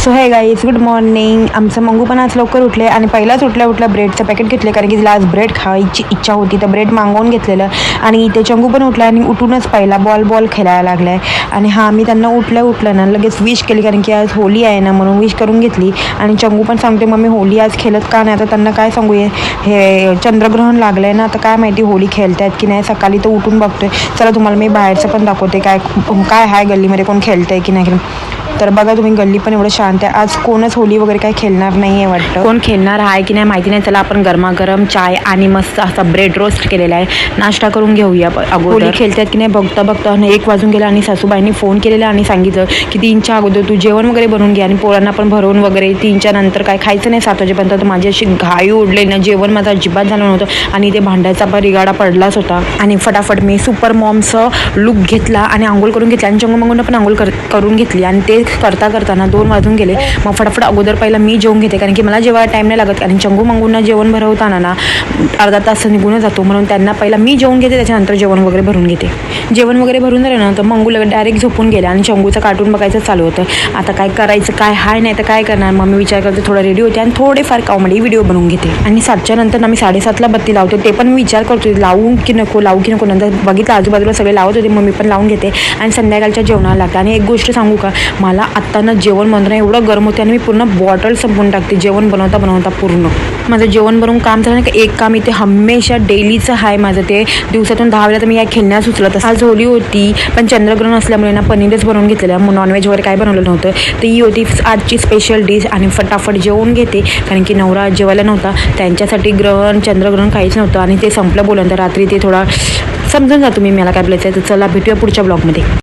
So हे guys good morning. आमचं मंगू पण आज लवकर उठले आणि पहिलाच उठल्या ब्रेडचं पॅकेट घेतले, कारण की तिला आज ब्रेड खायची इच्छा होती. तर ब्रेड मागवून घेतलेलं आणि ते चंगू पण उठला आणि उठूनच पहिला बॉल खेळायला लागला आहे. आणि मी त्यांना उठलं ना लगेच विश केली, कारण की आज होली आहे ना म्हणून विश करून घेतली. आणि चंगू पण सांगते मम्मी होली आज खेळत का नाही. आता त्यांना काय सांगू, हे चंद्रग्रहण लागलं आहे ना, आता काय माहिती होली खेळतायत की नाही. सकाळी तर उठून बघतोय. चला तुम्हाला मी बाहेरचं पण दाखवते काय आहे गल्लीमध्ये, कोण खेळतंय की नाही. तर बघा तुम्ही, गल्ली पण एवढं शांत आहे. आज कोणच होली वगैरे काय खेळणार नाही आहे वाटतं. कोण खेळणार आहे की नाही माहिती नाही. चला आपण गरमागरम चाय आणि मस्त असा ब्रेड रोस्ट केलेला आहे, नाश्ता करून घेऊया. होली खेळतात की नाही बघता 1 वाजून गेला आणि सासूबाईंनी फोन केलेला आणि सांगितलं की 3च्या अगोदर तू जेवण वगैरे बनवून घे आणि पोरांना पण भरवून वगैरे 3च्या नंतर काय खायचं नाही 7 वाजेपर्यंत. तर माझी अशी घाई उडले ना, जेवण माझं अजिबात झालं नव्हतं आणि ते भांड्याचा पण रिगाडा पडलाच होता. आणि फटाफट मी सुपर मॉमचं लुक घेतला आणि आंघोळ करून घेतली आणि चंगूमंगूंना पण आंघोळ करून घेतली. आणि ते करताना 2 वाजून गेले. मग फटाफट अगोदर पहिला मी जेवून घेते, कारण की मला जेव्हा टाईम नाही लागत. आणि चंगू मंगूंना जेवण भरवताना ना अर्धा तास निघून जातो, म्हणून त्यांना पहिला मी जेवून घेते, त्याच्यानंतर जेवण वगैरे भरून घेते. जेवण वगैरे भरून झालं ना तर मंगूला डायरेक्ट झोपून गेले आणि चंगूचं कार्टून बघायचं चालू होतं. आता काय करायचं, काय हाय नाही तर काय करणार. मग मी विचार करते थोडा रेडी होते आणि थोडेफार कॉमेडी व्हिडिओ बनवून घेते. आणि 7च्या नंतर ना मी 7:30ला बत्ती लावते. ते पण मी विचार करतो लावू की नको. नंतर बघितलं आजूबाजूला सगळे लावत होते, मग मी पण लावून घेते आणि संध्याकाळच्या जेवणाला लागते. आणि एक गोष्ट सांगू का, मला आत्ताना जेवण बनवणं एवढं गरम होते आणि मी पूर्ण बॉटल संपवून टाकते जेवण बनवता पूर्ण. माझं जेवण बनवून काम झालं ना, एक काम इथे हमेशा डेलीचं आहे माझं. ते दिवसातून 10 वेळा तर मी या खेळण्यास उचलत. आज होली होती पण चंद्रग्रहण असल्यामुळे ना पनीरच बनवून घेतलेलं, मग नॉनव्हेज वगैरे काय बनवलं नव्हतं. तर ही होती आजची स्पेशल डिश. आणि फटाफट जेवून घेते, कारण की नवरा जेवायला नव्हता, त्यांच्यासाठी चंद्रग्रहण काहीच नव्हतं आणि ते संपलं. बोलल्यानंतर रात्री ते थोडा समजून जातो मी मला काय बोलायचं आहे. तर चला भेटूया पुढच्या ब्लॉगमध्ये.